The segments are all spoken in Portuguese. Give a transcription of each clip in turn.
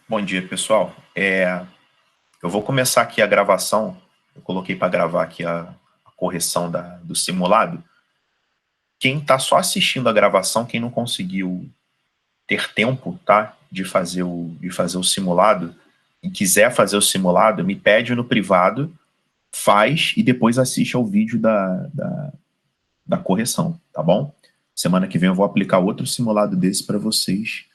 Bom dia, pessoal. Eu vou começar aqui a gravação. Eu coloquei para gravar aqui a correção do simulado. Quem está só assistindo a gravação, quem não conseguiu ter tempo, tá, de fazer o simulado e quiser fazer o simulado, me pede no privado, faz e depois assiste ao vídeo da correção, tá bom? Semana que vem eu vou aplicar outro simulado desse para vocês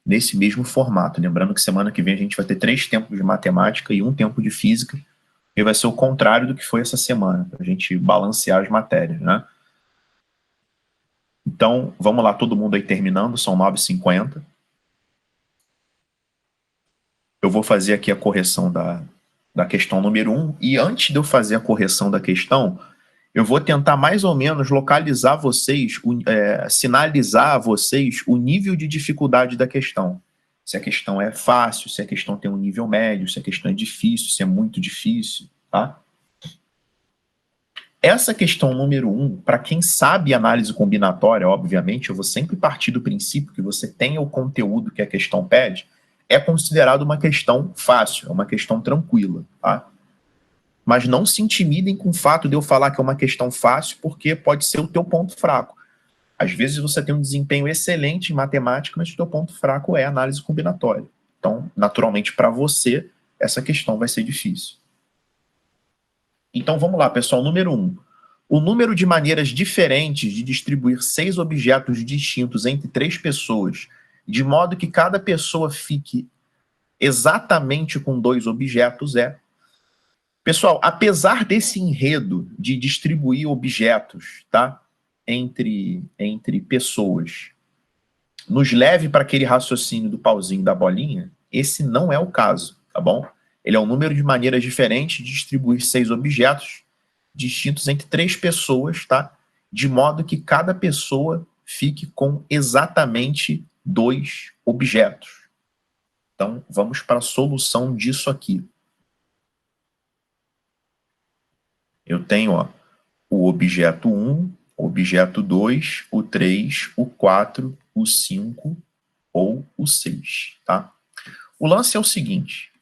nesse mesmo formato. Lembrando que semana que vem a gente vai ter 3 tempos de matemática e 1 tempo de física, e vai ser o contrário do que foi essa semana, para a gente balancear as matérias, né? Então, vamos lá, todo mundo aí terminando, são 9h50. Eu vou fazer aqui a correção da questão número 1, e antes de eu fazer a correção da questão, eu vou tentar mais ou menos localizar vocês, sinalizar a vocês o nível de dificuldade da questão. Se a questão é fácil, se a questão tem um nível médio, se a questão é difícil, se é muito difícil, tá? Essa questão número 1, para quem sabe análise combinatória, obviamente, eu vou sempre partir do princípio que você tenha o conteúdo que a questão pede, é considerado uma questão fácil, é uma questão tranquila, tá? Mas não se intimidem com o fato de eu falar que é uma questão fácil, porque pode ser o teu ponto fraco. Às vezes você tem um desempenho excelente em matemática, mas o teu ponto fraco é análise combinatória. Então, naturalmente, para você, essa questão vai ser difícil. Então, vamos lá, pessoal. Número 1. O número de maneiras diferentes de distribuir 6 objetos distintos entre 3 pessoas, de modo que cada pessoa fique exatamente com 2 objetos é... Pessoal, apesar desse enredo de distribuir objetos, tá, entre pessoas, nos leve para aquele raciocínio do pauzinho da bolinha, esse não é o caso, tá bom? Ele é um número de maneiras diferentes de distribuir 6 objetos distintos entre 3 pessoas, tá? De modo que cada pessoa fique com exatamente 2 objetos. Então, vamos para a solução disso aqui. Eu tenho, ó, o objeto 1, o objeto 2, o 3, o 4, o 5 ou o 6, tá? O lance é o seguinte: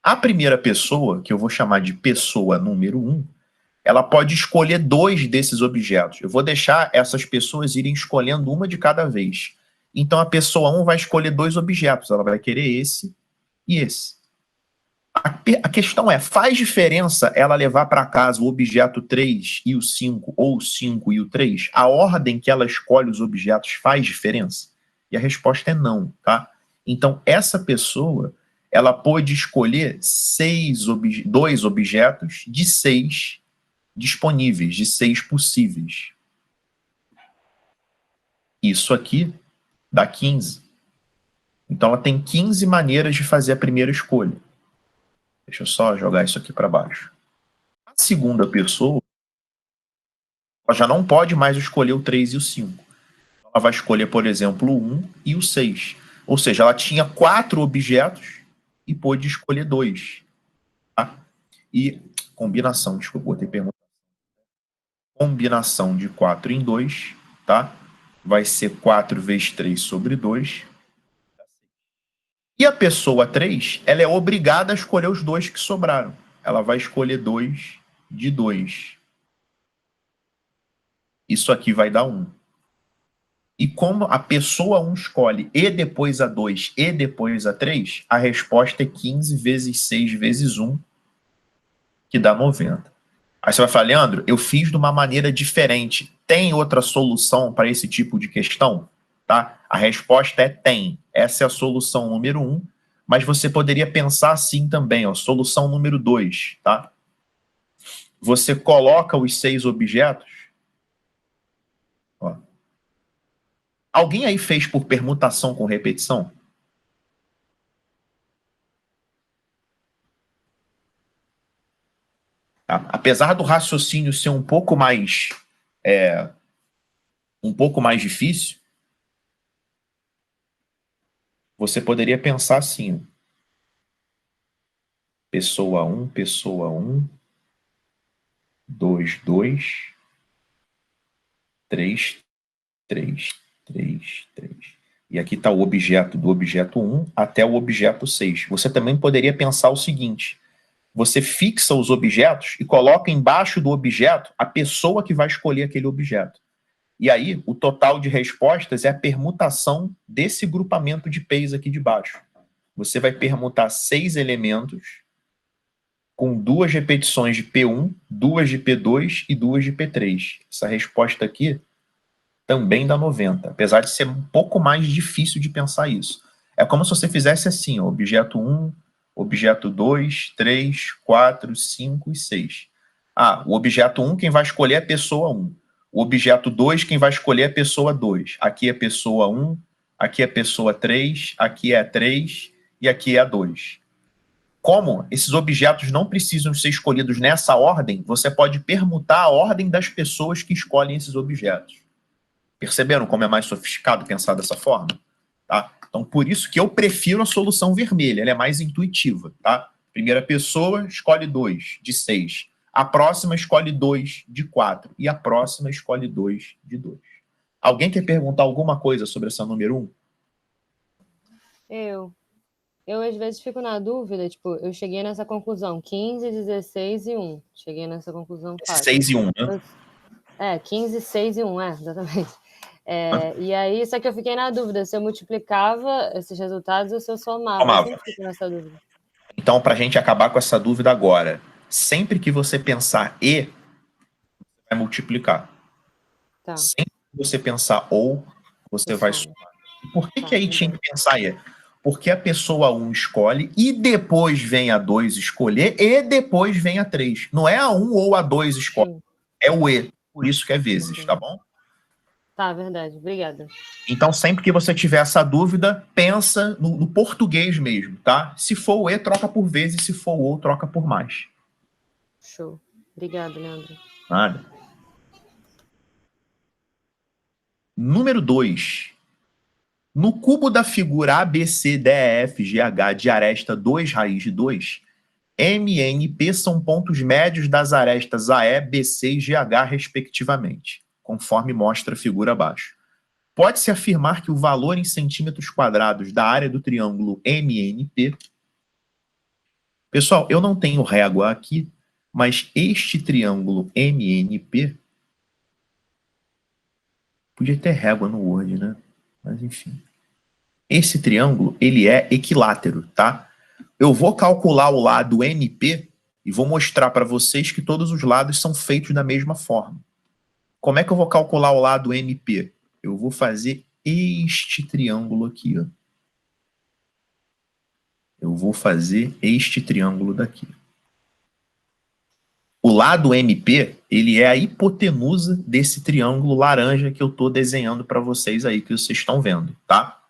a primeira pessoa, que eu vou chamar de pessoa número 1, ela pode escolher 2 desses objetos. Eu vou deixar essas pessoas irem escolhendo uma de cada vez. Então, a pessoa 1 vai escolher 2 objetos. Ela vai querer esse e esse. A questão é, faz diferença ela levar para casa o objeto 3 e o 5, ou o 5 e o 3? A ordem que ela escolhe os objetos faz diferença? E a resposta é não, tá? Então, essa pessoa, ela pôde escolher 2 objetos de 6 disponíveis, de 6 possíveis. Isso aqui dá 15. Então, ela tem 15 maneiras de fazer a primeira escolha. Deixa eu só jogar isso aqui para baixo. A segunda pessoa, ela já não pode mais escolher o 3 e o 5. Ela vai escolher, por exemplo, o 1 e o 6. Ou seja, ela tinha 4 objetos e pôde escolher 2. Tá? E combinação, desculpa, botei pergunta. Combinação de 4 em 2, tá? Vai ser 4 vezes 3 sobre 2. E a pessoa 3, ela é obrigada a escolher os 2 que sobraram. Ela vai escolher 2 de 2. Isso aqui vai dar 1. E como a pessoa 1 escolhe e depois a 2 e depois a 3, a resposta é 15 vezes 6 vezes 1, que dá 90. Aí você vai falar, Leandro, eu fiz de uma maneira diferente. Tem outra solução para esse tipo de questão? Tá? A resposta é tem. Essa é a solução número 1, mas você poderia pensar assim também, ó, solução número 2, tá? Você coloca os 6 objetos. Ó. Alguém aí fez por permutação com repetição? Tá? Apesar do raciocínio ser um pouco mais difícil, você poderia pensar assim: pessoa 1, pessoa 1, 2, 2, 3, 3, 3, 3. E aqui está o objeto do objeto 1 até o objeto 6. Você também poderia pensar o seguinte: você fixa os objetos e coloca embaixo do objeto a pessoa que vai escolher aquele objeto. E aí, o total de respostas é a permutação desse grupamento de P's aqui de baixo. Você vai permutar 6 elementos com 2 repetições de P1, 2 de P2 e 2 de P3. Essa resposta aqui também dá 90, apesar de ser um pouco mais difícil de pensar isso. É como se você fizesse assim, ó, objeto 1, objeto 2, 3, 4, 5 e 6. Ah, o objeto 1, quem vai escolher é a pessoa 1. O objeto 2, quem vai escolher é a pessoa 2. Aqui é a pessoa 1, aqui é a pessoa 3, aqui é a 3 e aqui é a 2. Como esses objetos não precisam ser escolhidos nessa ordem, você pode permutar a ordem das pessoas que escolhem esses objetos. Perceberam como é mais sofisticado pensar dessa forma? Tá? Então, por isso que eu prefiro a solução vermelha, ela é mais intuitiva. Tá? Primeira pessoa escolhe 2 de 6. A próxima escolhe 2 de 4. E a próxima escolhe 2 de 2. Alguém quer perguntar alguma coisa sobre essa número 1? Eu às vezes fico na dúvida, tipo, eu cheguei nessa conclusão, 15, 16 e 1. Cheguei nessa conclusão fácil. 6 e 1, né? 15, 6 e 1, exatamente. E aí, só que eu fiquei na dúvida se eu multiplicava esses resultados ou se eu somava. Eu sempre fico nessa dúvida. Então, para a gente acabar com essa dúvida agora, sempre que você pensar e, você vai multiplicar. Tá. Sempre que você pensar ou, você vai somar. E por que aí tinha que pensar e? Porque a pessoa 1 escolhe e depois vem a 2 escolher e depois vem a 3. Não é a 1 ou a 2 escolhe, é o e. Por isso que é vezes, tá bom? Tá, verdade. Obrigada. Então, sempre que você tiver essa dúvida, pensa no português mesmo, tá? Se for o e, troca por vezes, se for o ou, troca por mais. Show. Obrigada, Leandro. Nada. Número 2. No cubo da figura ABCDEFGH de aresta 2 raiz de 2, M e NP são pontos médios das arestas AE, BC e GH, respectivamente, conforme mostra a figura abaixo. Pode-se afirmar que o valor em centímetros quadrados da área do triângulo MNP... Pessoal, eu não tenho régua aqui, mas este triângulo MNP... Podia ter régua no Word, né? Mas enfim. Esse triângulo, ele é equilátero, tá? Eu vou calcular o lado NP e vou mostrar para vocês que todos os lados são feitos da mesma forma. Como é que eu vou calcular o lado NP? Eu vou fazer este triângulo aqui, ó. Eu vou fazer este triângulo daqui. O lado MP, ele é a hipotenusa desse triângulo laranja que eu estou desenhando para vocês aí, que vocês estão vendo, tá?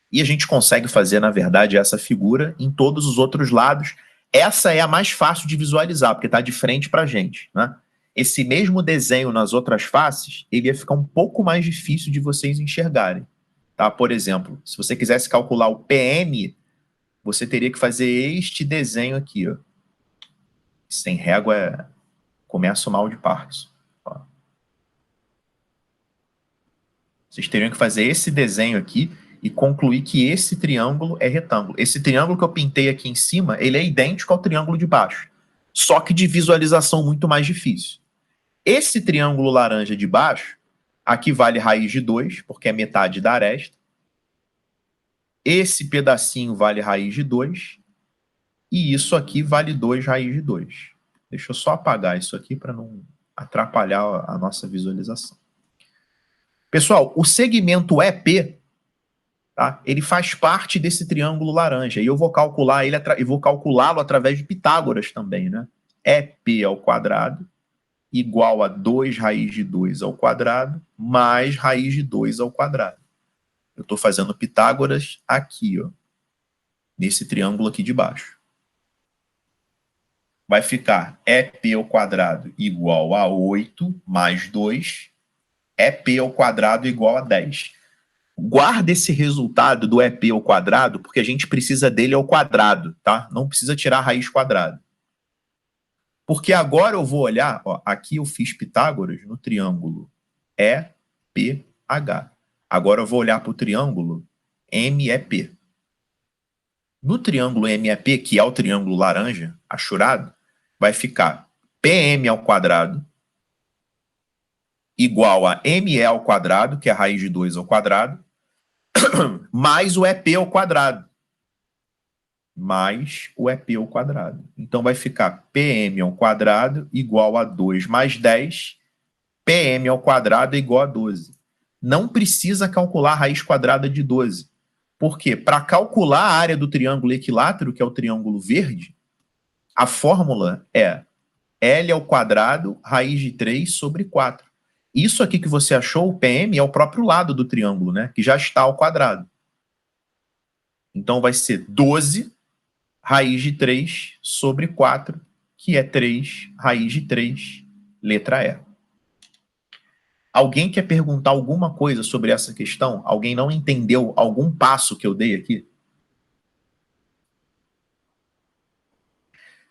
E a gente consegue fazer, na verdade, essa figura em todos os outros lados. Essa é a mais fácil de visualizar, porque está de frente para a gente, né? Esse mesmo desenho nas outras faces, ele ia ficar um pouco mais difícil de vocês enxergarem, tá? Por exemplo, se você quisesse calcular o PM, você teria que fazer este desenho aqui, ó. Sem régua, começa o mal de Parkinson. Ó. Vocês teriam que fazer esse desenho aqui e concluir que esse triângulo é retângulo. Esse triângulo que eu pintei aqui em cima, ele é idêntico ao triângulo de baixo, só que de visualização muito mais difícil. Esse triângulo laranja de baixo, aqui vale raiz de 2, porque é metade da aresta. Esse pedacinho vale raiz de 2. E isso aqui vale 2 raiz de 2. Deixa eu só apagar isso aqui para não atrapalhar a nossa visualização. Pessoal, o segmento EP, tá? Ele faz parte desse triângulo laranja. E eu vou calcular ele e vou calculá-lo através de Pitágoras também, né? EP ao quadrado igual a 2 raiz de 2 ao quadrado mais raiz de 2 ao quadrado. Eu estou fazendo Pitágoras aqui, ó, nesse triângulo aqui de baixo. Vai ficar EP ao quadrado igual a 8 mais 2, EP ao quadrado igual a 10. Guarda esse resultado do EP ao quadrado, porque a gente precisa dele ao quadrado, tá? Não precisa tirar a raiz quadrada. Porque agora eu vou olhar, ó, aqui eu fiz Pitágoras no triângulo EPH. Agora eu vou olhar para o triângulo MEP. No triângulo MEP, que é o triângulo laranja, achurado, vai ficar PM ao quadrado igual a ME ao quadrado, que é a raiz de 2 ao quadrado, mais o EP ao quadrado. Mais o EP ao quadrado. Então vai ficar PM ao quadrado igual a 2 mais 10, PM ao quadrado igual a 12. Não precisa calcular a raiz quadrada de 12. Por quê? Para calcular a área do triângulo equilátero, que é o triângulo verde, a fórmula é L ao quadrado, raiz de 3 sobre 4. Isso aqui que você achou, o PM, é o próprio lado do triângulo, né? Que já está ao quadrado. Então vai ser 12 raiz de 3 sobre 4, que é 3 raiz de 3, letra E. Alguém quer perguntar alguma coisa sobre essa questão? Alguém não entendeu algum passo que eu dei aqui?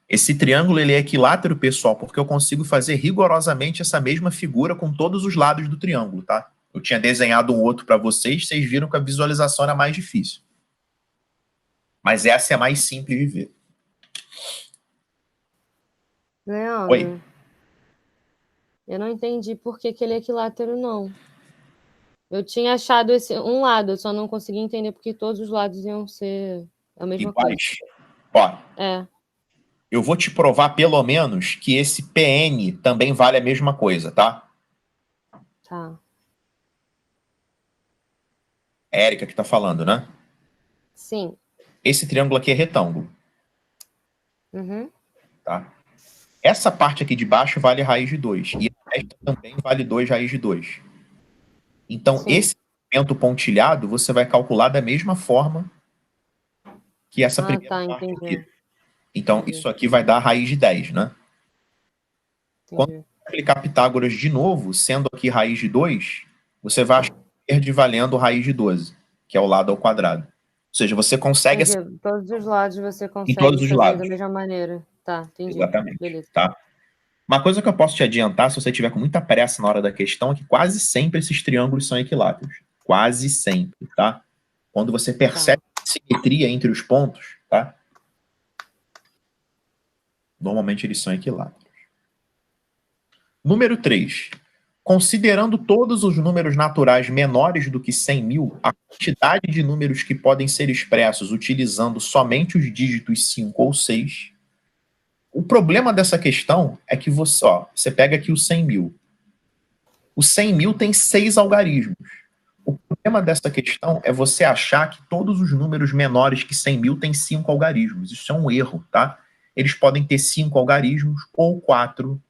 Esse triângulo ele é equilátero, pessoal, porque eu consigo fazer rigorosamente essa mesma figura com todos os lados do triângulo, tá? Eu tinha desenhado um outro para vocês, vocês viram que a visualização era mais difícil. Mas essa é mais simples de ver. Leandro, oi? Eu não entendi por que ele é equilátero, não. Eu tinha achado esse um lado, eu só não consegui entender porque todos os lados iam ser a mesma iguais. Coisa. Ó, eu vou te provar, pelo menos, que esse PN também vale a mesma coisa, tá? Tá. É a Érica que tá falando, né? Sim. Esse triângulo aqui é retângulo. Uhum. Tá? Essa parte aqui de baixo vale raiz de 2. E esta também vale 2 raiz de 2. Então, sim, esse segmento pontilhado, você vai calcular da mesma forma que essa primeira parte aqui. Então, isso aqui vai dar raiz de 10, né? Quando você aplicar Pitágoras de novo, sendo aqui raiz de 2, você vai achar verde valendo raiz de 12, que é o lado ao quadrado. Ou seja, você consegue... Todos os lados você consegue todos os fazer lados. da mesma maneira. Tá, entendi. Exatamente. Beleza. Tá? Uma coisa que eu posso te adiantar, se você tiver com muita pressa na hora da questão, é que quase sempre esses triângulos são equiláteros. Quase sempre, tá? Quando você percebe a simetria entre os pontos, tá? Normalmente eles são equiláteros. Número 3. Considerando todos os números naturais menores do que 100 mil, a quantidade de números que podem ser expressos utilizando somente os dígitos 5 ou 6. O problema dessa questão é que você pega aqui o 100 mil. O 100 mil tem 6 algarismos. O problema dessa questão é você achar que todos os números menores que 100 mil têm 5 algarismos. Isso é um erro, tá? Eles podem ter 5 algarismos, ou 4,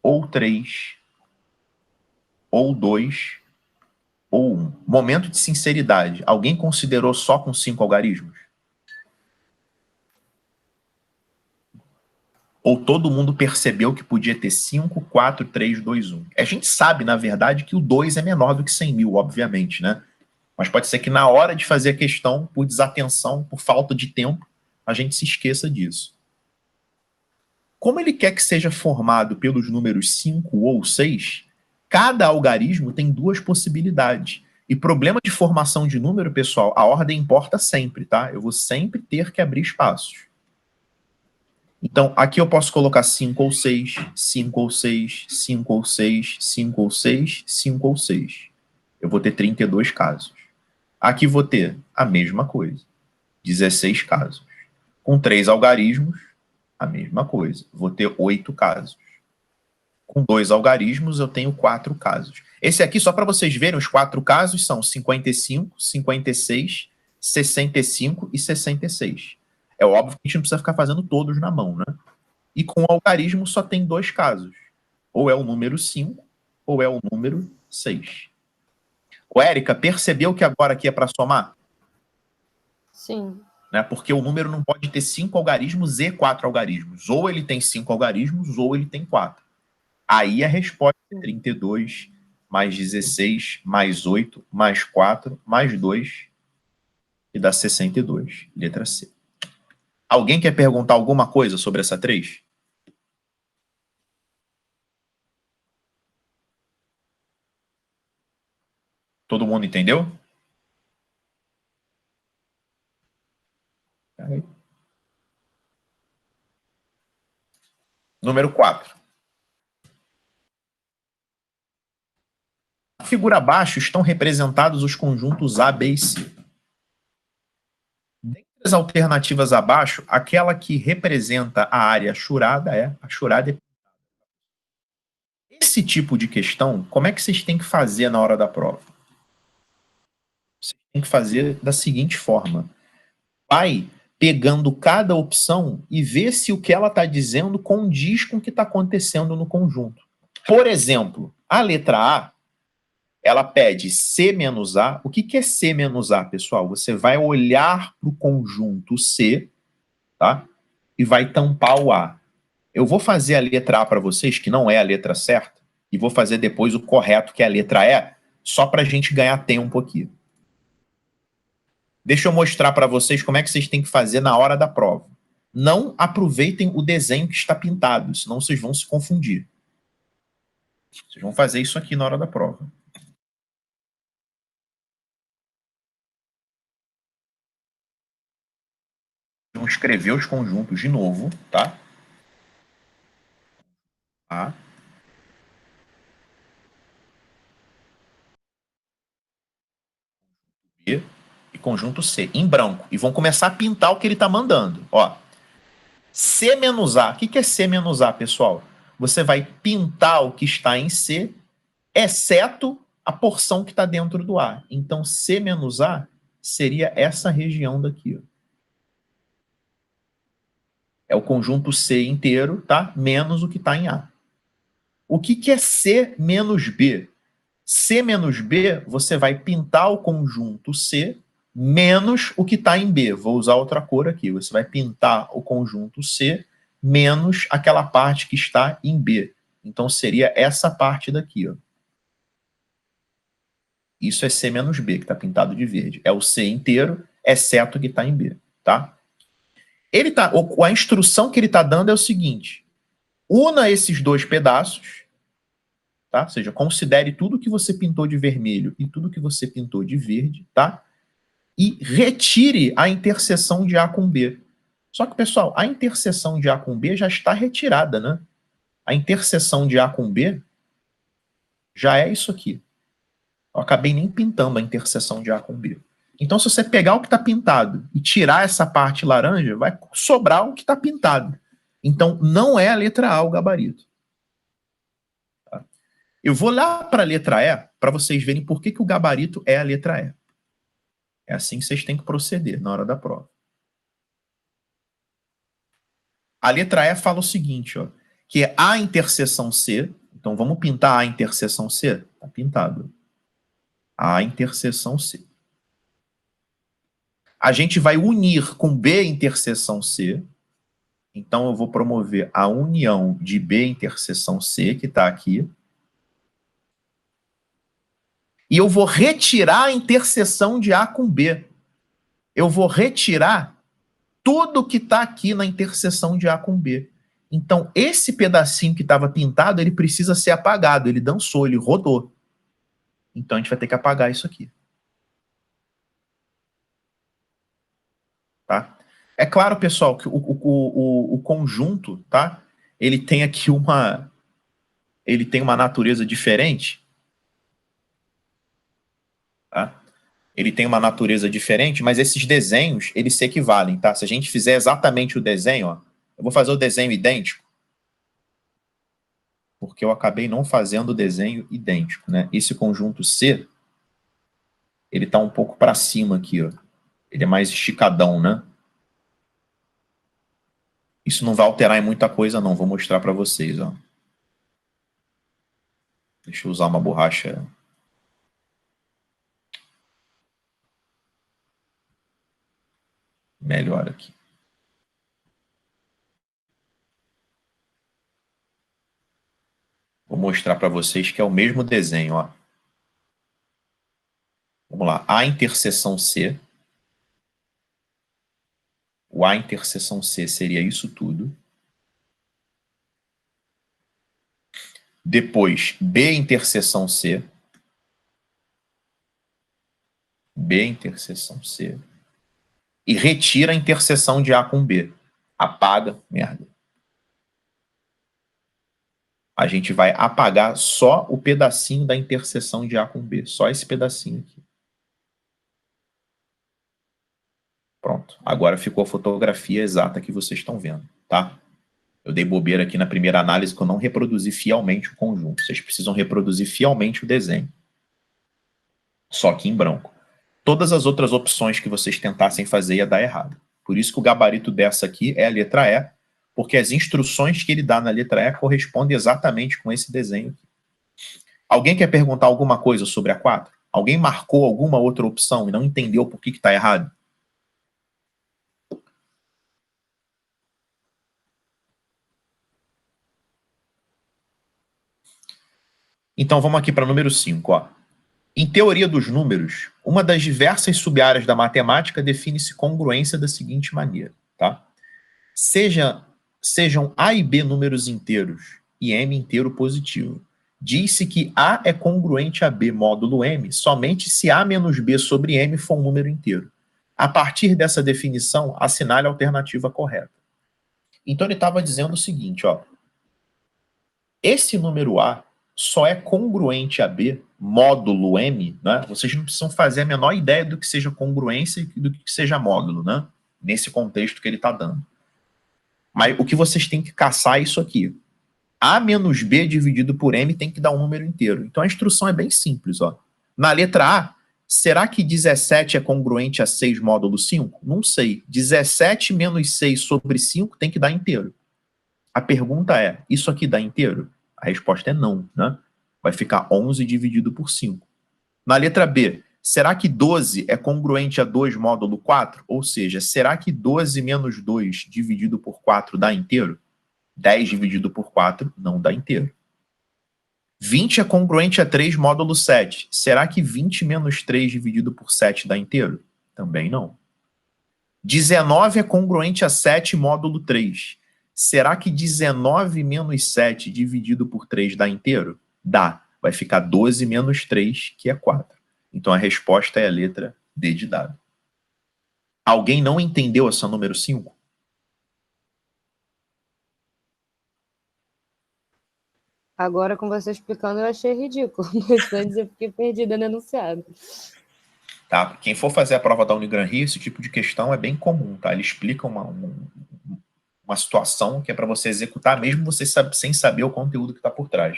ou 3, ou 2, ou 1. Momento de sinceridade. Alguém considerou só com 5 algarismos? Ou todo mundo percebeu que podia ter 5, 4, 3, 2, 1? A gente sabe, na verdade, que o 2 é menor do que 100 mil, obviamente, né? Mas pode ser que na hora de fazer a questão, por desatenção, por falta de tempo, a gente se esqueça disso. Como ele quer que seja formado pelos números 5 ou 6, cada algarismo tem 2 possibilidades. E problema de formação de número, pessoal, a ordem importa sempre, tá? Eu vou sempre ter que abrir espaços. Então, aqui eu posso colocar 5 ou 6, 5 ou 6, 5 ou 6, 5 ou 6, 5 ou 6. Eu vou ter 32 casos. Aqui vou ter a mesma coisa, 16 casos. Com 3 algarismos, a mesma coisa, vou ter 8 casos. Com 2 algarismos, eu tenho 4 casos. Esse aqui, só para vocês verem, os 4 casos são 55, 56, 65 e 66. É óbvio que a gente não precisa ficar fazendo todos na mão, né? E com o algarismo só tem 2 casos. Ou é o número 5, ou é o número 6. Ô, Érica, percebeu que agora aqui é para somar? Sim. Né? Porque o número não pode ter 5 algarismos e 4 algarismos. Ou ele tem 5 algarismos, ou ele tem 4. Aí a resposta é 32, mais 16, mais 8, mais 4, mais 2, que dá 62. Letra C. Alguém quer perguntar alguma coisa sobre essa 3? Todo mundo entendeu? Número 4. Na figura abaixo estão representados os conjuntos A, B e C. Dentre as alternativas abaixo, aquela que representa a área achurada é achurada. Esse tipo de questão, como é que vocês têm que fazer na hora da prova? Vocês têm que fazer da seguinte forma. Vai pegando cada opção e vê se o que ela está dizendo condiz com o que está acontecendo no conjunto. Por exemplo, a letra A, ela pede C menos A. O que é C menos A, pessoal? Você vai olhar para o conjunto C, tá? E vai tampar o A. Eu vou fazer a letra A para vocês, que não é a letra certa, e vou fazer depois o correto, que é a letra E, só para a gente ganhar tempo aqui. Deixa eu mostrar para vocês como é que vocês têm que fazer na hora da prova. Não aproveitem o desenho que está pintado, senão vocês vão se confundir. Vocês vão fazer isso aqui na hora da prova. Vão escrever os conjuntos de novo, tá? A. B e conjunto C, em branco. E vão começar a pintar o que ele está mandando. Ó, C menos A. O que é C menos A, pessoal? Você vai pintar o que está em C, exceto a porção que está dentro do A. Então, C menos A seria essa região daqui. Ó. É o conjunto C inteiro, tá? Menos o que está em A. O que é C menos B? C menos B, você vai pintar o conjunto C menos o que está em B. Vou usar outra cor aqui. Você vai pintar o conjunto C menos aquela parte que está em B. Então, seria essa parte daqui. Ó. Isso é C menos B, que está pintado de verde. É o C inteiro, exceto o que está em B. Tá? A instrução que ele está dando é o seguinte. Una esses dois pedaços, tá? Ou seja, considere tudo que você pintou de vermelho e tudo que você pintou de verde, tá? E retire a interseção de A com B. Só que, pessoal, a interseção de A com B já está retirada, né? A interseção de A com B já é isso aqui. Eu acabei nem pintando a interseção de A com B. Então, se você pegar o que está pintado e tirar essa parte laranja, vai sobrar o que está pintado. Então, não é a letra A o gabarito. Tá? Eu vou lá para a letra E para vocês verem por que o gabarito é a letra E. É assim que vocês têm que proceder na hora da prova. A letra E fala o seguinte, ó, que é A interseção C. Então, vamos pintar A interseção C? Está pintado. A interseção C. A gente vai unir com B interseção C. Então, eu vou promover a união de B interseção C, que está aqui. E eu vou retirar a interseção de A com B. Eu vou retirar tudo que está aqui na interseção de A com B. Então, esse pedacinho que estava pintado, ele precisa ser apagado. Ele dançou, ele rodou. Então, a gente vai ter que apagar isso aqui. Tá? É claro, pessoal, que o conjunto, tá? Ele tem aqui ele tem uma natureza diferente. Tá? Ele tem uma natureza diferente, mas esses desenhos, eles se equivalem, tá? Se a gente fizer exatamente o desenho, ó, eu vou fazer o desenho idêntico, porque eu acabei não fazendo o desenho idêntico, né? Esse conjunto C, ele está um pouco para cima aqui, ó. Ele é mais esticadão, né? Isso não vai alterar em muita coisa, não. Vou mostrar para vocês, ó. Deixa eu usar uma borracha melhor aqui. Vou mostrar para vocês que é o mesmo desenho, ó. Vamos lá. A interseção C. O A interseção C seria isso tudo. Depois, B interseção C. B interseção C, e retira a interseção de A com B. Apaga, merda. A gente vai apagar só o pedacinho da interseção de A com B, só esse pedacinho aqui. Pronto, agora ficou a fotografia exata que vocês estão vendo, tá? Eu dei bobeira aqui na primeira análise que eu não reproduzi fielmente o conjunto. Vocês precisam reproduzir fielmente o desenho. Só que em branco. Todas as outras opções que vocês tentassem fazer ia dar errado. Por isso que o gabarito dessa aqui é a letra E, porque as instruções que ele dá na letra E correspondem exatamente com esse desenho aqui. Alguém quer perguntar alguma coisa sobre a 4? Alguém marcou alguma outra opção e não entendeu por que está errado? Então vamos aqui para o número 5, ó. Em teoria dos números, uma das diversas sub-áreas da matemática define-se congruência da seguinte maneira, tá? Sejam A e B números inteiros e M inteiro positivo. Diz-se que A é congruente a B módulo M somente se A menos B sobre M for um número inteiro. A partir dessa definição, assinale a alternativa correta. Então ele estava dizendo o seguinte, ó. Esse número A só é congruente a B, módulo M, né? Vocês não precisam fazer a menor ideia do que seja congruência e do que seja módulo, né? Nesse contexto que ele está dando. Mas o que vocês têm que caçar é isso aqui. A menos B dividido por M tem que dar um número inteiro. Então a instrução é bem simples, ó. Na letra A, será que 17 é congruente a 6 módulo 5? Não sei. 17 menos 6 sobre 5 tem que dar inteiro. A pergunta é, isso aqui dá inteiro? A resposta é não, né? Vai ficar 11 dividido por 5. Na letra B, será que 12 é congruente a 2 módulo 4? Ou seja, será que 12 menos 2 dividido por 4 dá inteiro? 10 dividido por 4 não dá inteiro. 20 é congruente a 3 módulo 7. Será que 20 menos 3 dividido por 7 dá inteiro? Também não. 19 é congruente a 7 módulo 3. Será que 19 menos 7 dividido por 3 dá inteiro? Dá. Vai ficar 12 menos 3, que é 4. Então a resposta é a letra D de dado. Alguém não entendeu essa número 5? Agora, com você explicando, eu achei ridículo. Mas antes eu fiquei perdida no enunciado. Tá? Quem for fazer a prova da Unigran Rio, esse tipo de questão é bem comum, tá? Ele explica uma situação que é para você executar, mesmo você sem saber o conteúdo que está por trás.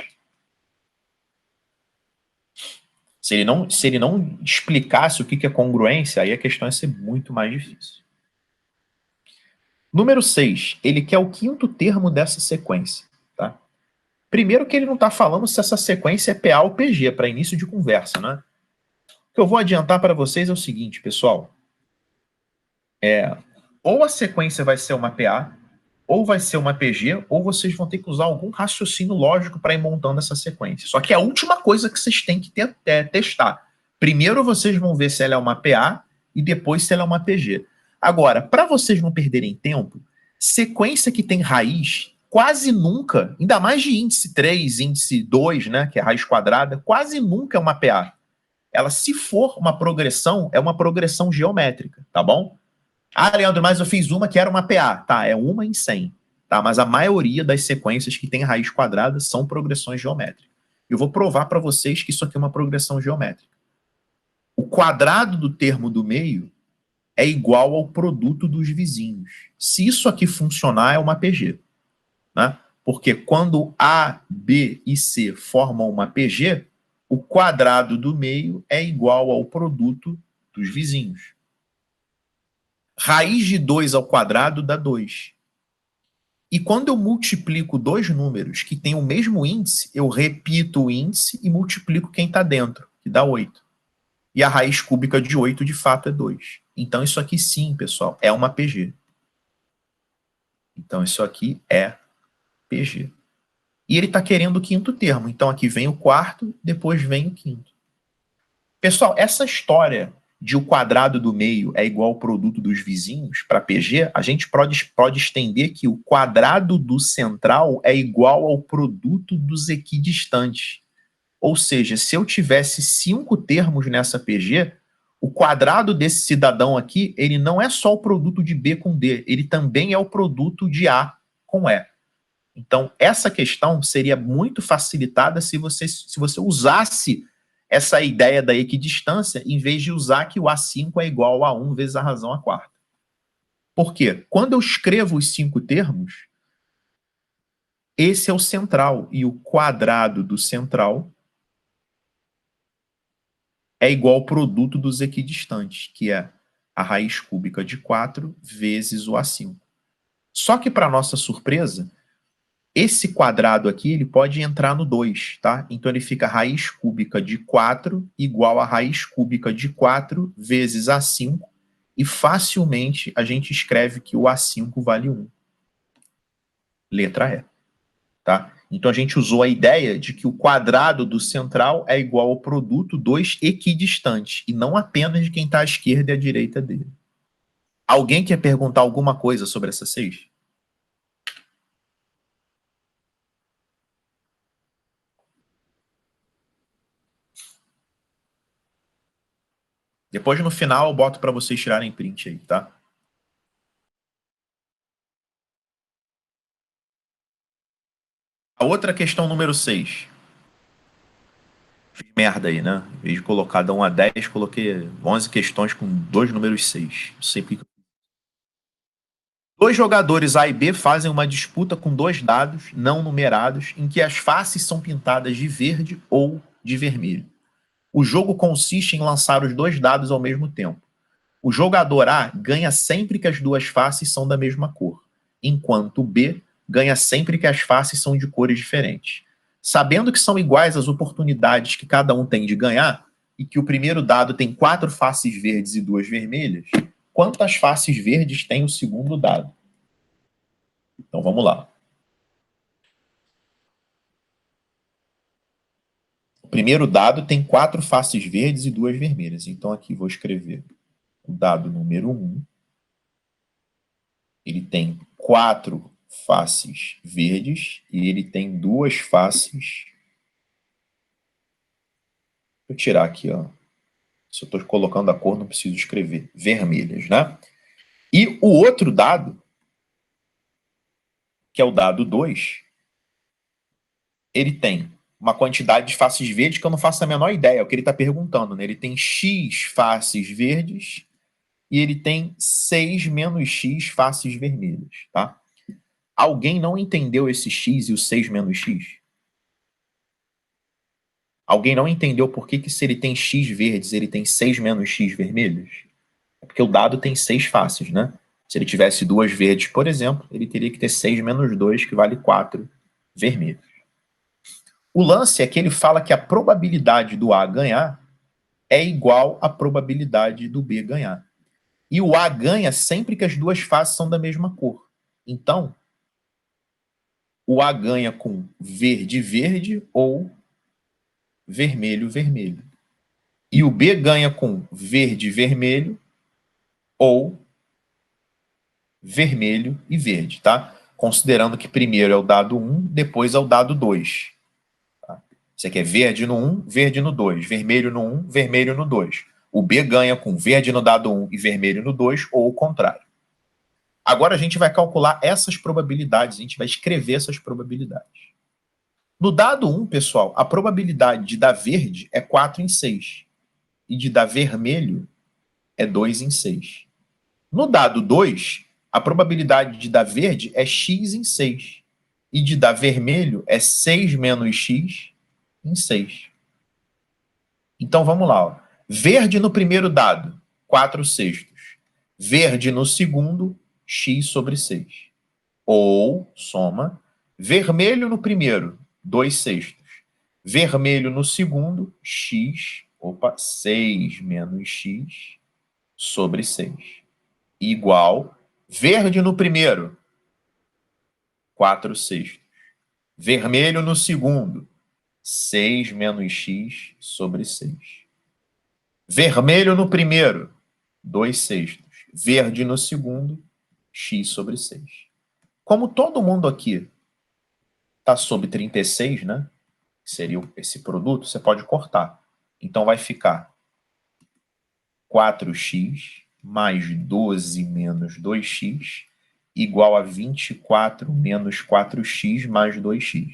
Se ele não explicasse o que é congruência, aí a questão ia ser muito mais difícil. Número 6, ele quer o quinto termo dessa sequência. Tá? Primeiro que ele não está falando se essa sequência é PA ou PG, para início de conversa. Né? O que eu vou adiantar para vocês é o seguinte, pessoal. Ou a sequência vai ser uma PA, ou vai ser uma PG, ou vocês vão ter que usar algum raciocínio lógico para ir montando essa sequência. Só que é a última coisa que vocês têm que testar. Primeiro vocês vão ver se ela é uma PA e depois se ela é uma PG. Agora, para vocês não perderem tempo, sequência que tem raiz, quase nunca, ainda mais de índice 3, índice 2, né, que é raiz quadrada, quase nunca é uma PA. Ela, se for uma progressão, é uma progressão geométrica, tá bom? Ah, Leandro, mas eu fiz uma que era uma PA. Tá, é uma em 100. Tá? Mas a maioria das sequências que tem raiz quadrada são progressões geométricas. Eu vou provar para vocês que isso aqui é uma progressão geométrica. O quadrado do termo do meio é igual ao produto dos vizinhos. Se isso aqui funcionar, é uma PG. Né? Porque quando A, B e C formam uma PG, o quadrado do meio é igual ao produto dos vizinhos. Raiz de 2 ao quadrado dá 2. E quando eu multiplico dois números que têm o mesmo índice, eu repito o índice e multiplico quem está dentro, que dá 8. E a raiz cúbica de 8, de fato, é 2. Então, isso aqui sim, pessoal, é uma PG. Então, isso aqui é PG. E ele está querendo o quinto termo. Então, aqui vem o quarto, depois vem o quinto. Pessoal, essa história de o quadrado do meio é igual ao produto dos vizinhos, para PG, a gente pode estender que o quadrado do central é igual ao produto dos equidistantes. Ou seja, se eu tivesse 5 termos nessa PG, O quadrado desse cidadão aqui, ele não é só o produto de B com D, ele também é o produto de A com E. Então, essa questão seria muito facilitada se você usasse essa ideia da equidistância, em vez de usar que o A5 é igual a 1 vezes a razão à quarta. Por quê? Quando eu escrevo os 5 termos, esse é o central, e o quadrado do central é igual ao produto dos equidistantes, que é a raiz cúbica de 4 vezes o A5. Só que, para nossa surpresa, esse quadrado aqui ele pode entrar no 2, tá? Então ele fica raiz cúbica de 4 igual a raiz cúbica de 4 vezes A5, e facilmente a gente escreve que o A5 vale 1. Letra E. Tá? Então a gente usou a ideia de que o quadrado do central é igual ao produto dos equidistantes, e não apenas de quem está à esquerda e à direita dele. Alguém quer perguntar alguma coisa sobre essa 6? Depois, no final, eu boto para vocês tirarem print aí, tá? A outra questão número 6. Fiz merda aí, né? Em vez de colocar da 1 a 10, coloquei 11 questões com 2 números 6. Não sei porque. Dois jogadores A e B fazem uma disputa com 2 dados não numerados em que as faces são pintadas de verde ou de vermelho. O jogo consiste em lançar os 2 dados ao mesmo tempo. O jogador A ganha sempre que as 2 faces são da mesma cor, enquanto o B ganha sempre que as faces são de cores diferentes. Sabendo que são iguais as oportunidades que cada um tem de ganhar, e que o primeiro dado tem 4 faces verdes e 2 vermelhas, quantas faces verdes tem o segundo dado? Então vamos lá. O primeiro dado tem 4 faces verdes e 2 vermelhas. Então aqui vou escrever o dado número 1. Ele tem 4 faces verdes e ele tem 2 faces. Vou tirar aqui, ó. Se eu estou colocando a cor, não preciso escrever. Vermelhas, né? E o outro dado, que é o dado 2, ele tem uma quantidade de faces verdes que eu não faço a menor ideia, é o que ele está perguntando, né? Ele tem X faces verdes e ele tem 6 menos X faces vermelhas, tá? Alguém não entendeu esse X e o 6 menos X? Alguém não entendeu por que se ele tem X verdes, ele tem 6 menos X vermelhos? É porque o dado tem 6 faces, né? Se ele tivesse 2 verdes, por exemplo, ele teria que ter 6 menos 2, que vale 4 vermelhos. O lance é que ele fala que a probabilidade do A ganhar é igual à probabilidade do B ganhar. E o A ganha sempre que as 2 faces são da mesma cor. Então, o A ganha com verde, verde ou vermelho, vermelho. E o B ganha com verde, vermelho ou vermelho e verde, tá? Considerando que primeiro é o dado 1, depois é o dado 2. Tá? Você quer verde no 1, verde no 2, vermelho no 1, vermelho no 2. O B ganha com verde no dado 1 e vermelho no 2, ou o contrário. Agora a gente vai calcular essas probabilidades, a gente vai escrever essas probabilidades. No dado 1, pessoal, a probabilidade de dar verde é 4 em 6. E de dar vermelho é 2 em 6. No dado 2, a probabilidade de dar verde é x em 6. E de dar vermelho é 6 menos x em 6. Então vamos lá. Ó. Verde no primeiro dado, 4 sextos. Verde no segundo, x sobre 6. Ou, soma, vermelho no primeiro, 2 sextos. Vermelho no segundo, 6 menos x sobre 6. Igual, verde no primeiro, 4 sextos. Vermelho no segundo, 6 menos x sobre 6. Vermelho no primeiro, 2 sextos. Verde no segundo, x sobre 6. Como todo mundo aqui está sobre 36, né? Que seria esse produto, você pode cortar. Então vai ficar 4x mais 12 menos 2x igual a 24 menos 4x mais 2x.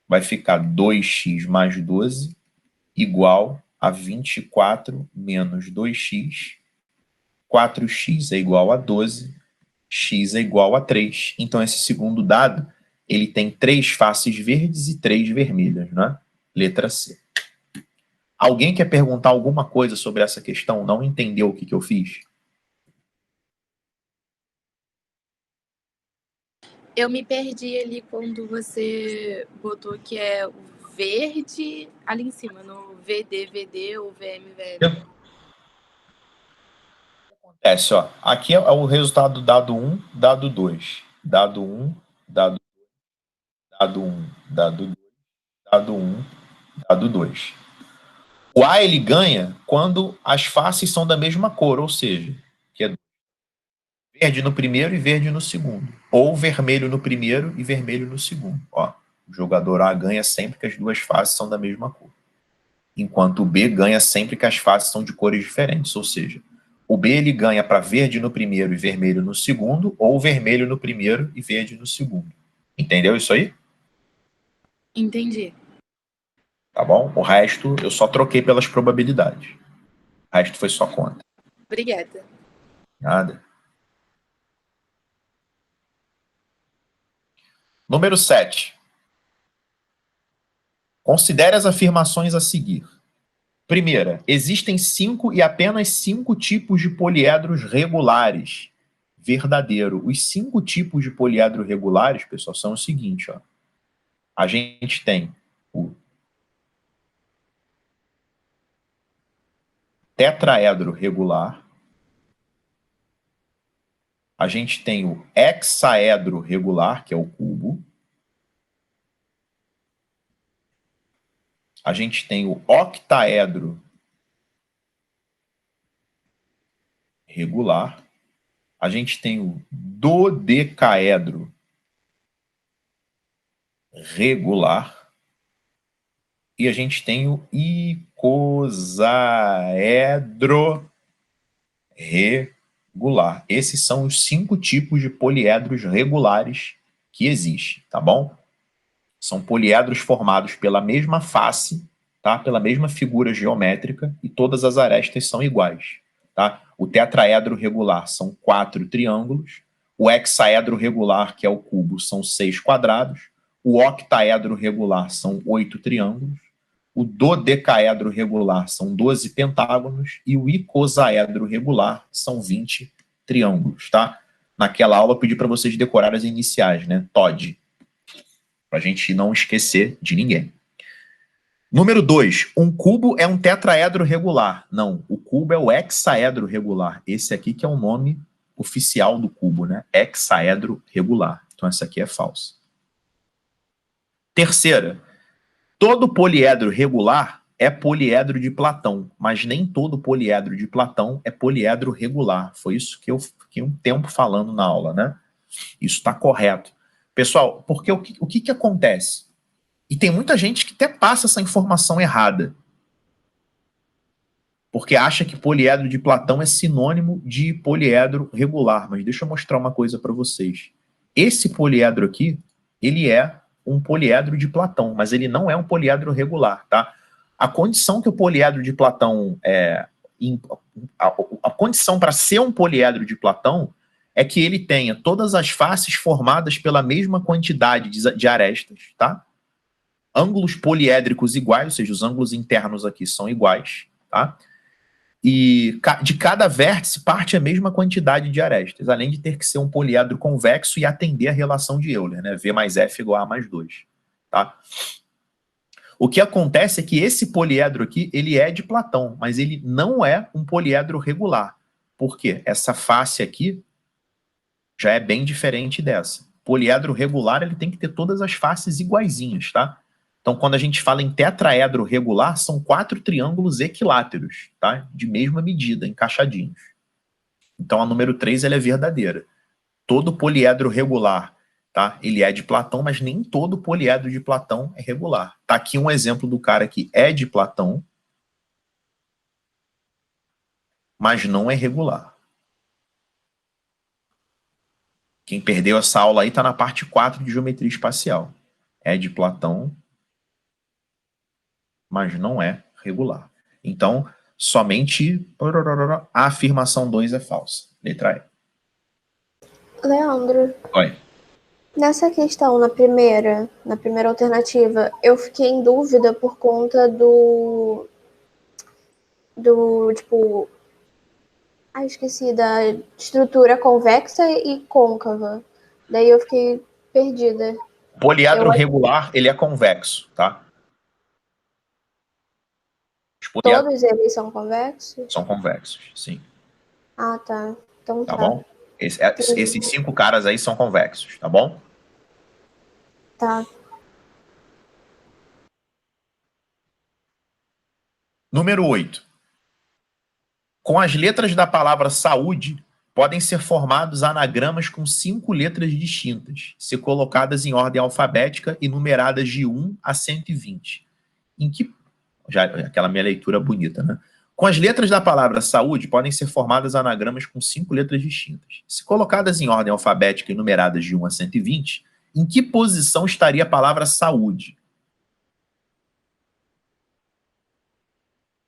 Vai ficar 2x mais 12 igual a 24 menos 2x. 4x é igual a 12, x é igual a 3. Então, esse segundo dado, ele tem 3 faces verdes e 3 vermelhas, né? Letra C. Alguém quer perguntar alguma coisa sobre essa questão? Não entendeu o que eu fiz? Eu me perdi ali quando você botou que é o verde ali em cima, no VD ou VMVM. Acontece, ó. Aqui é o resultado do dado 1, dado 2. Dado 1, dado 2, dado 1, dado 2, dado 1, dado 2. O A ele ganha quando as faces são da mesma cor, ou seja, que é verde no primeiro e verde no segundo. Ou vermelho no primeiro e vermelho no segundo. Ó, o jogador A ganha sempre que as duas faces são da mesma cor. Enquanto o B ganha sempre que as faces são de cores diferentes. Ou seja, o B ele ganha para verde no primeiro e vermelho no segundo, ou vermelho no primeiro e verde no segundo. Entendeu isso aí? Entendi. Tá bom? O resto eu só troquei pelas probabilidades. O resto foi só conta. Obrigada. Nada. Número 7. Considere as afirmações a seguir. Primeira, existem 5 e apenas 5 tipos de poliedros regulares. Verdadeiro. Os 5 tipos de poliedro regulares, pessoal, são o seguinte, ó. A gente tem o tetraedro regular, a gente tem o hexaedro regular, que é o cubo, a gente tem o octaedro regular, a gente tem o dodecaedro regular e a gente tem o icosaedro regular. Esses são os 5 tipos de poliedros regulares que existem, tá bom? São poliedros formados pela mesma face, tá? Pela mesma figura geométrica e todas as arestas são iguais, tá? O tetraedro regular são 4 triângulos, o hexaedro regular, que é o cubo, são 6 quadrados, o octaedro regular são 8 triângulos, o dodecaedro regular são 12 pentágonos e o icosaedro regular são 20 triângulos, tá? Naquela aula eu pedi para vocês decorar as iniciais, né? TOD, para a gente não esquecer de ninguém. Número 2, um cubo é um tetraedro regular. Não, o cubo é o hexaedro regular. Esse aqui que é o nome oficial do cubo, né? Hexaedro regular. Então essa aqui é falsa. Terceira, todo poliedro regular é poliedro de Platão, mas nem todo poliedro de Platão é poliedro regular. Foi isso que eu fiquei um tempo falando na aula, né? Isso está correto. Pessoal, porque o que acontece? E tem muita gente que até passa essa informação errada. Porque acha que poliedro de Platão é sinônimo de poliedro regular. Mas deixa eu mostrar uma coisa para vocês. Esse poliedro aqui, ele é um poliedro de Platão, mas ele não é um poliedro regular, tá? A condição que o poliedro de Platão a condição para ser um poliedro de Platão é que ele tenha todas as faces formadas pela mesma quantidade de arestas, tá? Ângulos poliédricos iguais, ou seja, os ângulos internos aqui são iguais, tá? E de cada vértice parte a mesma quantidade de arestas, além de ter que ser um poliedro convexo e atender a relação de Euler, né? V mais F igual a mais 2, tá? O que acontece é que esse poliedro aqui, ele é de Platão, mas ele não é um poliedro regular. Por quê? Essa face aqui já é bem diferente dessa. Poliedro regular, ele tem que ter todas as faces iguaizinhas, tá? Então, quando a gente fala em tetraedro regular, são 4 triângulos equiláteros, tá? De mesma medida, encaixadinhos. Então, a número 3 ela é verdadeira. Todo poliedro regular, tá? Ele é de Platão, mas nem todo poliedro de Platão é regular. Tá aqui um exemplo do cara que é de Platão. mas não é regular. Quem perdeu essa aula aí está na parte 4 de geometria espacial. É de Platão, mas não é regular. Então, somente a afirmação 2 é falsa. Letra E. Leandro. Oi. Nessa questão, na primeira alternativa, eu fiquei em dúvida por conta do tipo... esqueci, da estrutura convexa e côncava. Daí eu fiquei perdida. Poliedro regular, ele é convexo, tá? Todos eles são convexos? São convexos, sim. Ah, tá. Então tá. Bom? Esses 5 caras aí são convexos, tá bom? Tá. Número 8. Com as letras da palavra saúde, podem ser formados anagramas com 5 letras distintas, se colocadas em ordem alfabética e numeradas de 1 a 120. Em que... Já, aquela minha leitura bonita, né? Com as letras da palavra saúde, podem ser formadas anagramas com 5 letras distintas. Se colocadas em ordem alfabética e numeradas de 1 a 120, em que posição estaria a palavra saúde?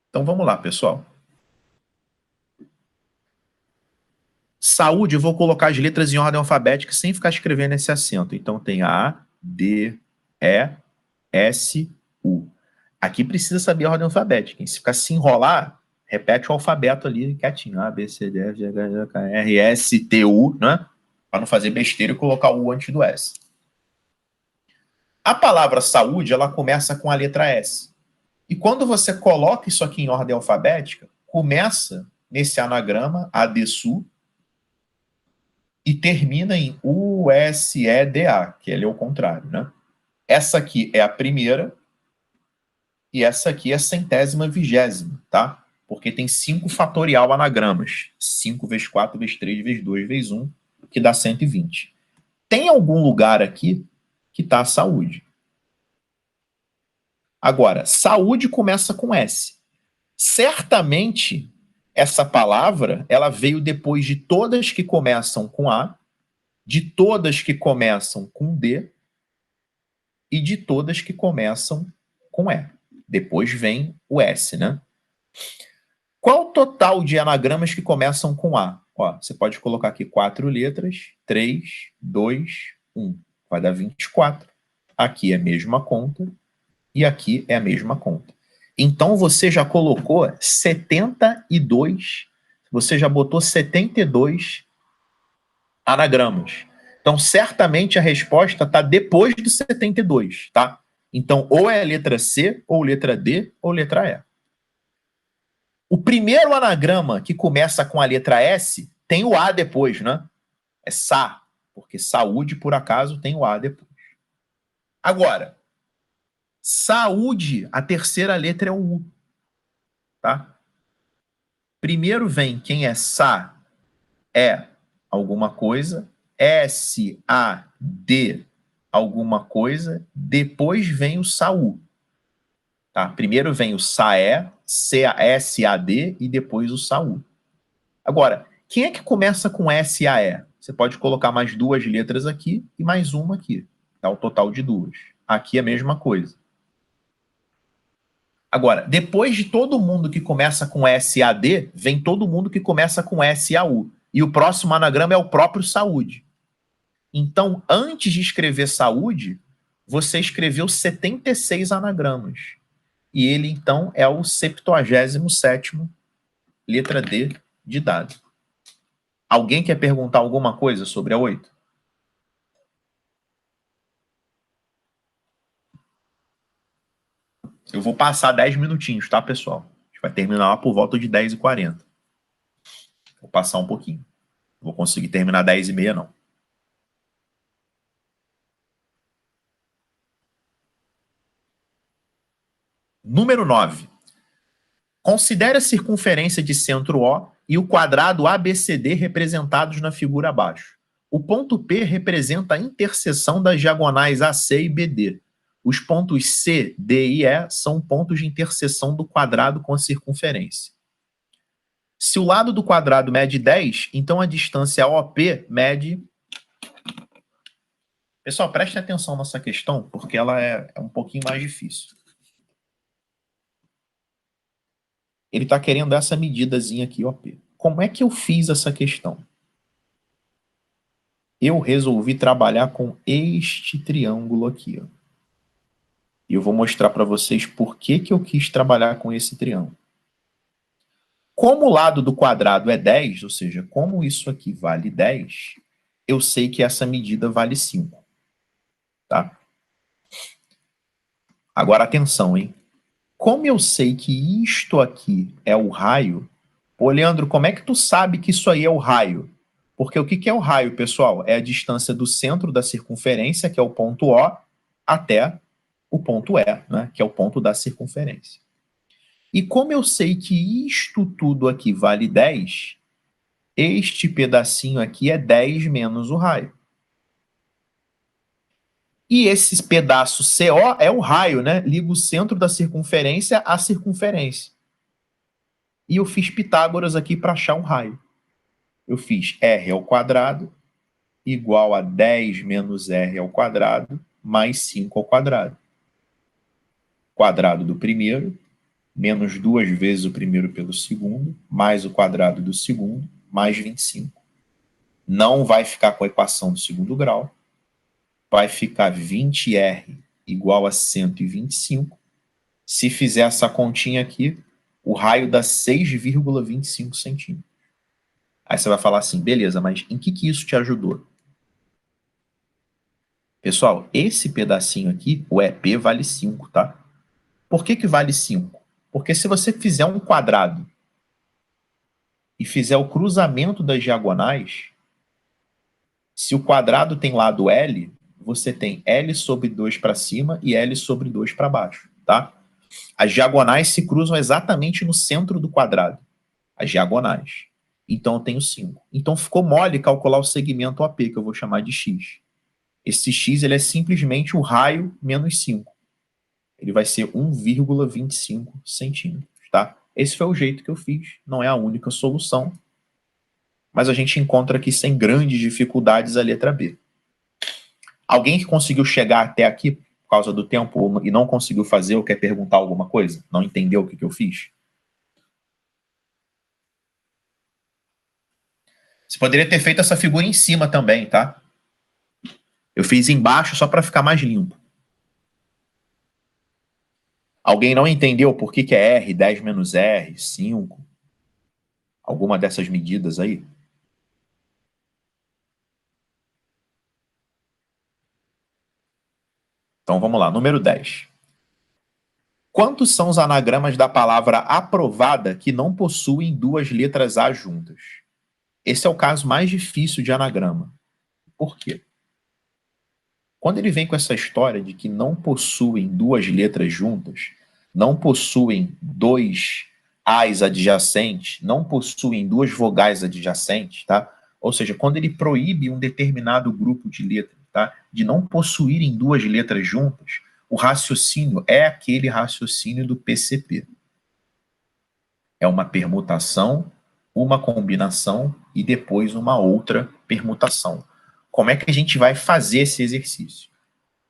Então vamos lá, pessoal. Saúde, eu vou colocar as letras em ordem alfabética sem ficar escrevendo esse acento. Então tem A, D, E, S, U. Aqui precisa saber a ordem alfabética. Se ficar se enrolar, repete o alfabeto ali quietinho. A, B, C, D, F, G, H, I, K, R, S, T, U, né? Para não fazer besteira e colocar o U antes do S. A palavra saúde, ela começa com a letra S. E quando você coloca isso aqui em ordem alfabética, começa nesse anagrama, ADSU, e termina em USEDA, que ele é o contrário, né? Essa aqui é a primeira, e essa aqui é a 100ª-vigésima, tá? Porque tem 5 fatorial anagramas. 5 vezes 4 vezes 3 vezes 2 vezes 1, que dá 120. Tem algum lugar aqui que está a saúde. Agora, saúde começa com S. Certamente, essa palavra, ela veio depois de todas que começam com A, de todas que começam com D e de todas que começam com E. Depois vem o S, né? Qual o total de anagramas que começam com A? Ó, você pode colocar aqui 4 letras, 3, 2, 1. Vai dar 24. Aqui é a mesma conta e aqui é a mesma conta. Então você já colocou 72, você já botou 72 anagramas. Então, certamente a resposta está depois do 72, tá? Então, ou é a letra C, ou letra D, ou letra E. O primeiro anagrama que começa com a letra S tem o A depois, né? É SA, porque saúde, por acaso, tem o A depois. Agora, saúde, a terceira letra é o U, tá? Primeiro vem quem é SA, é alguma coisa, S-A-D, alguma coisa, depois vem o SAU. Tá? Primeiro vem o SAE, S-A-D e depois o SAU. Agora, quem é que começa com S-A-E? Você pode colocar mais 2 letras aqui e mais uma aqui. Dá o total de 2. Aqui é a mesma coisa. Agora, depois de todo mundo que começa com S-A-D, vem todo mundo que começa com S-A-U. E o próximo anagrama é o próprio saúde. Então, antes de escrever saúde, você escreveu 76 anagramas. E ele, então, é o 77º, letra D, de dado. Alguém quer perguntar alguma coisa sobre a 8? Eu vou passar 10 minutinhos, tá, pessoal? A gente vai terminar lá por volta de 10h40. Vou passar um pouquinho. Não vou conseguir terminar 10h30, não. Número 9. Considere a circunferência de centro O e o quadrado ABCD representados na figura abaixo. O ponto P representa a interseção das diagonais AC e BD. Os pontos C, D e E são pontos de interseção do quadrado com a circunferência. Se o lado do quadrado mede 10, então a distância OP mede... Pessoal, prestem atenção nessa questão, porque ela é um pouquinho mais difícil. Ele está querendo essa medidazinha aqui, OP. Como é que eu fiz essa questão? Eu resolvi trabalhar com este triângulo aqui, ó. E eu vou mostrar para vocês por que eu quis trabalhar com esse triângulo. Como o lado do quadrado é 10, ou seja, como isso aqui vale 10, eu sei que essa medida vale 5. Tá? Agora, atenção, hein? Como eu sei que isto aqui é o raio... Ô, Leandro, como é que tu sabe que isso aí é o raio? Porque o que é o raio, pessoal? É a distância do centro da circunferência, que é o ponto O, até o ponto E, né? Que é o ponto da circunferência. E como eu sei que isto tudo aqui vale 10, este pedacinho aqui é 10 menos o raio. E esse pedaço CO é o raio, né? Liga o centro da circunferência à circunferência. E eu fiz Pitágoras aqui para achar um raio. Eu fiz R ao quadrado igual a 10 menos R ao quadrado mais 5 ao quadrado. Quadrado do primeiro, menos 2 vezes o primeiro pelo segundo, mais o quadrado do segundo, mais 25. Não vai ficar com a equação do segundo grau. Vai ficar 20R igual a 125. Se fizer essa continha aqui, o raio dá 6,25 centímetros. Aí você vai falar assim, beleza, mas em que isso te ajudou? Pessoal, esse pedacinho aqui, o EP, vale 5, tá? Por que vale 5? Porque se você fizer um quadrado e fizer o cruzamento das diagonais, se o quadrado tem lado L, você tem L sobre 2 para cima e L sobre 2 para baixo, tá? As diagonais se cruzam exatamente no centro do quadrado. As diagonais. Então eu tenho 5. Então ficou mole calcular o segmento OP, que eu vou chamar de X. Esse X ele é simplesmente o raio menos 5. Ele vai ser 1,25 centímetros, tá? Esse foi o jeito que eu fiz. Não é a única solução. Mas a gente encontra aqui sem grandes dificuldades a letra B. Alguém que conseguiu chegar até aqui por causa do tempo e não conseguiu fazer ou quer perguntar alguma coisa? Não entendeu o que eu fiz? Você poderia ter feito essa figura em cima também, tá? Eu fiz embaixo só para ficar mais limpo. Alguém não entendeu por que é R, 10 menos R, 5? Alguma dessas medidas aí? Então vamos lá, número 10. Quantos são os anagramas da palavra aprovada que não possuem duas letras A juntas? Esse é o caso mais difícil de anagrama. Por quê? Quando ele vem com essa história de que não possuem duas letras juntas, não possuem dois A's adjacentes, não possuem duas vogais adjacentes, tá? Ou seja, quando ele proíbe um determinado grupo de letras, tá? De não possuírem duas letras juntas, o raciocínio é aquele raciocínio do PCP. É uma permutação, uma combinação e depois uma outra permutação. Como é que a gente vai fazer esse exercício?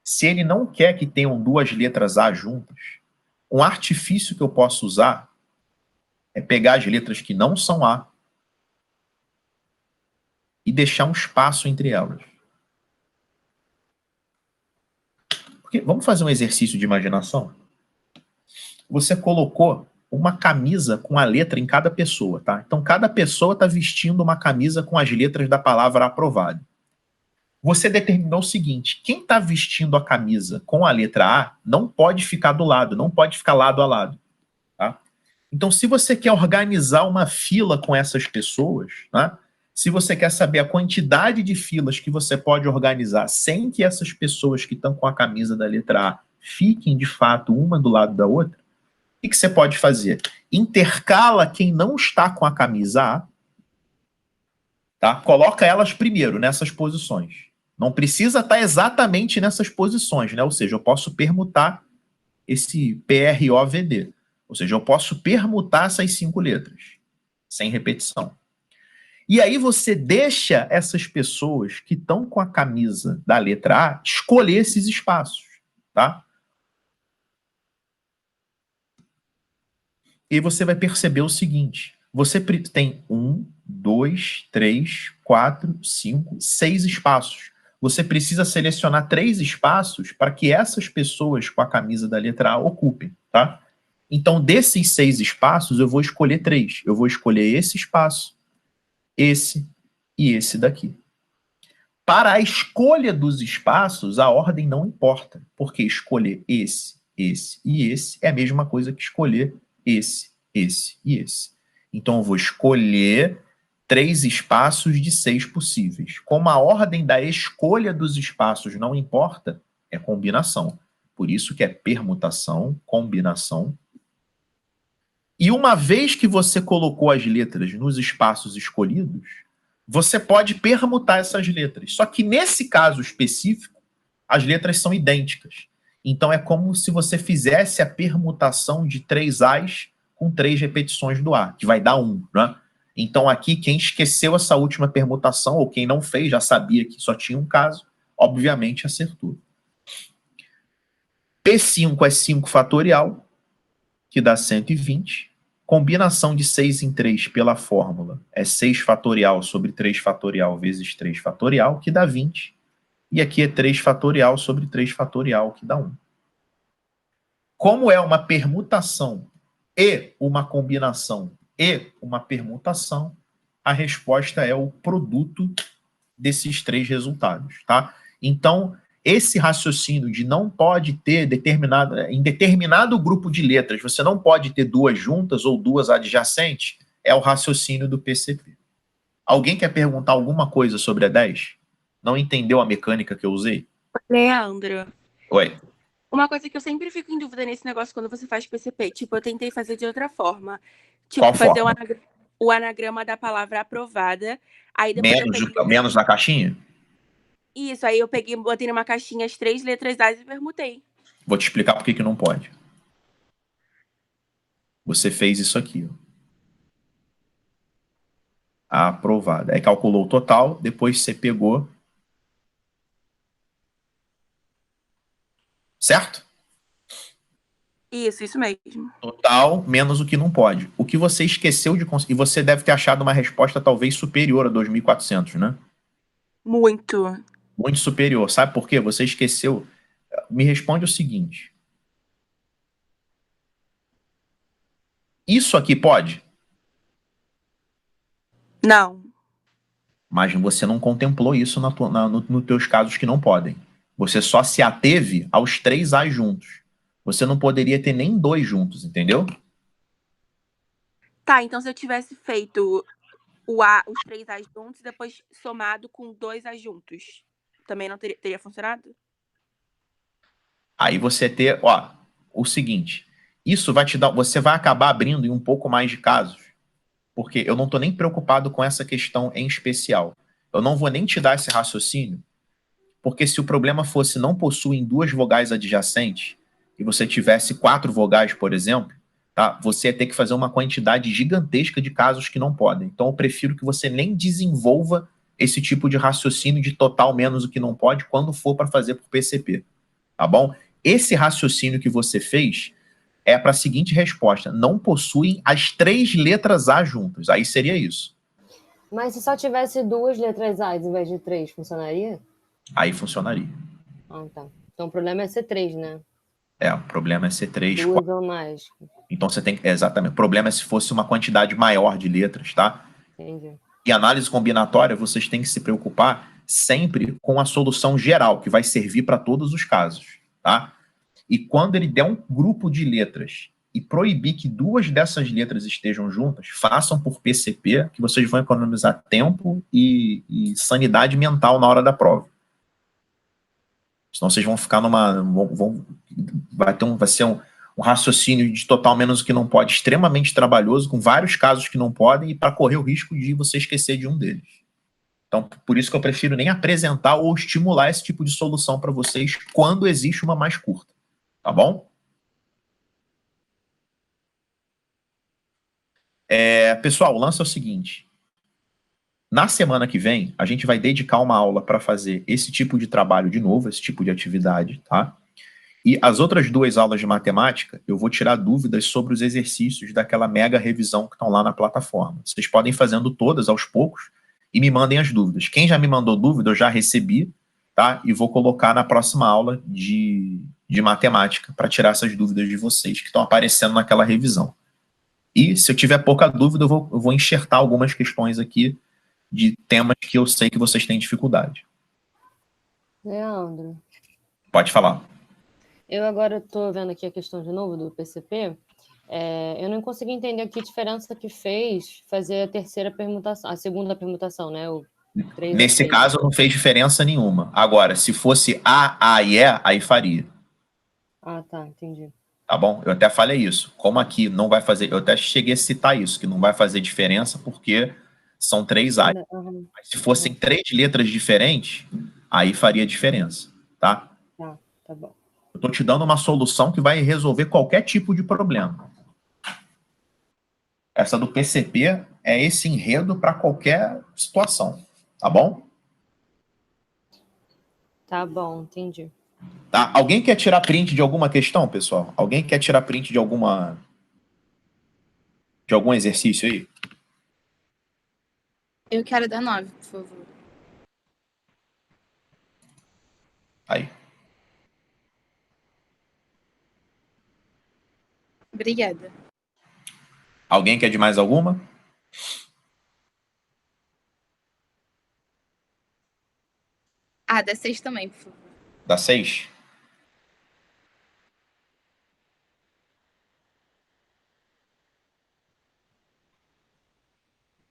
Se ele não quer que tenham duas letras A juntas, um artifício que eu posso usar é pegar as letras que não são A e deixar um espaço entre elas. Porque, vamos fazer um exercício de imaginação? Você colocou uma camisa com a letra em cada pessoa, tá? Então, cada pessoa está vestindo uma camisa com as letras da palavra aprovado. Você determinou o seguinte, quem está vestindo a camisa com a letra A não pode ficar do lado, não pode ficar lado a lado. Tá? Então, se você quer organizar uma fila com essas pessoas, tá? Se você quer saber a quantidade de filas que você pode organizar sem que essas pessoas que estão com a camisa da letra A fiquem, de fato, uma do lado da outra, o que você pode fazer? Intercala quem não está com a camisa A, tá? Coloca elas primeiro nessas posições. Não precisa estar exatamente nessas posições, né? Ou seja, eu posso permutar esse PROVD. Ou seja, eu posso permutar essas 5 letras. sem repetição. E aí você deixa essas pessoas que estão com a camisa da letra A escolher esses espaços, tá? E você vai perceber o seguinte, você tem 1, 2, 3, 4, 5, 6 espaços. Você precisa selecionar 3 espaços para que essas pessoas com a camisa da letra A ocupem, tá? Então, desses 6 espaços, eu vou escolher 3. Eu vou escolher esse espaço, esse e esse daqui. Para a escolha dos espaços, a ordem não importa, porque escolher esse e esse é a mesma coisa que escolher esse e esse. Então, eu vou escolher 3 espaços de 6 possíveis. Como a ordem da escolha dos espaços não importa, é combinação. Por isso que é permutação, combinação. E uma vez que você colocou as letras nos espaços escolhidos, você pode permutar essas letras. Só que nesse caso específico, as letras são idênticas. Então é como se você fizesse a permutação de 3 A's com 3 repetições do A, que vai dar 1, né? Então aqui, quem esqueceu essa última permutação, ou quem não fez, já sabia que só tinha um caso, obviamente acertou. P5 é 5 fatorial, que dá 120. Combinação de 6 em 3 pela fórmula é 6 fatorial sobre 3 fatorial vezes 3 fatorial, que dá 20. E aqui é 3 fatorial sobre 3 fatorial, que dá 1. Como é uma permutação e uma combinação e uma permutação, a resposta é o produto desses 3 resultados, tá? Então, esse raciocínio de não pode ter em determinado grupo de letras, você não pode ter 2 juntas ou 2 adjacentes, é o raciocínio do PCP. Alguém quer perguntar alguma coisa sobre a 10? Não entendeu a mecânica que eu usei? Leandro. Oi. Uma coisa que eu sempre fico em dúvida nesse negócio quando você faz PCP, tipo, eu tentei fazer de outra forma. Tipo, Qual fazer forma? o anagrama da palavra aprovada, aí depois Menos na caixinha? Isso, aí eu peguei, botei numa caixinha as 3 letras A e permutei. Vou te explicar por que não pode. Você fez isso aqui, ó. Aprovada. Aí calculou o total, depois você pegou. Certo? Isso mesmo. Total menos o que não pode. O que você esqueceu de conseguir. E você deve ter achado uma resposta talvez superior a 2.400, né? Muito. Muito superior. Sabe por quê? Você esqueceu. Me responde o seguinte. Isso aqui pode? Não. Mas você não contemplou isso nos teus casos que não podem. Você só se ateve aos 3 A's juntos. Você não poderia ter nem 2 juntos, entendeu? Tá, então se eu tivesse feito os 3 A's juntos e depois somado com 2 A's juntos, também não teria funcionado? Aí você ter, ó, o seguinte, isso vai te dar, você vai acabar abrindo em um pouco mais de casos, porque eu não estou nem preocupado com essa questão em especial. Eu não vou nem te dar esse raciocínio, porque se o problema fosse não possuem 2 vogais adjacentes, e você tivesse 4 vogais, por exemplo, tá? Você ia ter que fazer uma quantidade gigantesca de casos que não podem. Então eu prefiro que você nem desenvolva esse tipo de raciocínio de total menos o que não pode quando for para fazer por PCP, tá bom? Esse raciocínio que você fez é para a seguinte resposta: não possuem as 3 letras A juntas. Aí seria isso. Mas se só tivesse 2 letras A em vez de 3, funcionaria? Aí funcionaria. Ah, tá. Então o problema é ser 3, né? É, o problema é ser 3, 2 4. ou mais. Então você tem que. Exatamente. O problema é se fosse uma quantidade maior de letras, tá? Entendi. E análise combinatória, vocês têm que se preocupar sempre com a solução geral, que vai servir para todos os casos, tá? E quando ele der um grupo de letras e proibir que 2 dessas letras estejam juntas, façam por PCP, que vocês vão economizar tempo e sanidade mental na hora da prova. Senão vocês vão ficar vai ser um raciocínio de total menos o que não pode, extremamente trabalhoso, com vários casos que não podem, e para correr o risco de você esquecer de um deles. Então, por isso que eu prefiro nem apresentar ou estimular esse tipo de solução para vocês quando existe uma mais curta. Tá bom? Pessoal, o lance é o seguinte. Na semana que vem, a gente vai dedicar uma aula para fazer esse tipo de trabalho de novo, esse tipo de atividade, tá? E as outras 2 aulas de matemática, eu vou tirar dúvidas sobre os exercícios daquela mega revisão que estão lá na plataforma. Vocês podem ir fazendo todas aos poucos e me mandem as dúvidas. Quem já me mandou dúvida, eu já recebi, tá? E vou colocar na próxima aula de matemática para tirar essas dúvidas de vocês que estão aparecendo naquela revisão. E se eu tiver pouca dúvida, eu vou enxertar algumas questões aqui de temas que eu sei que vocês têm dificuldade. Leandro, Pode falar. eu agora estou vendo aqui a questão de novo do PCP. Eu não consegui entender que diferença que fez fazer a terceira permutação, a segunda permutação, né? O 3 Nesse 6. caso, não fez diferença nenhuma. Agora, se fosse A e E, aí faria. Ah, tá, entendi. Tá bom? Eu até falei isso. Como aqui não vai fazer... Eu até cheguei a citar isso, que não vai fazer diferença porque são 3 A's. Mas se fossem 3 letras diferentes, aí faria diferença, tá? Tá bom. Eu estou te dando uma solução que vai resolver qualquer tipo de problema. Essa do PCP é esse enredo para qualquer situação, tá bom? Tá bom, entendi. Tá? Alguém quer tirar print de alguma questão, pessoal? Alguém quer tirar print de algum exercício aí? Eu quero dar 9, por favor. Aí. Obrigada. Alguém quer de mais alguma? Ah, dá 6 também, por favor. Dá 6?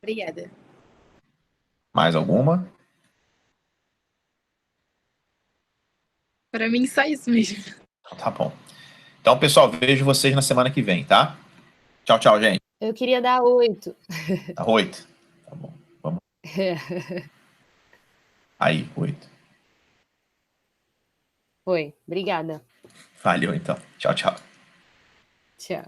Obrigada. Mais alguma? Para mim, só isso mesmo. Tá bom. Então, pessoal, vejo vocês na semana que vem, tá? Tchau, tchau, gente. Eu queria dar 8. Tá 8? Tá bom. Vamos. Aí, 8. Foi, obrigada. Valeu, então. Tchau, tchau. Tchau.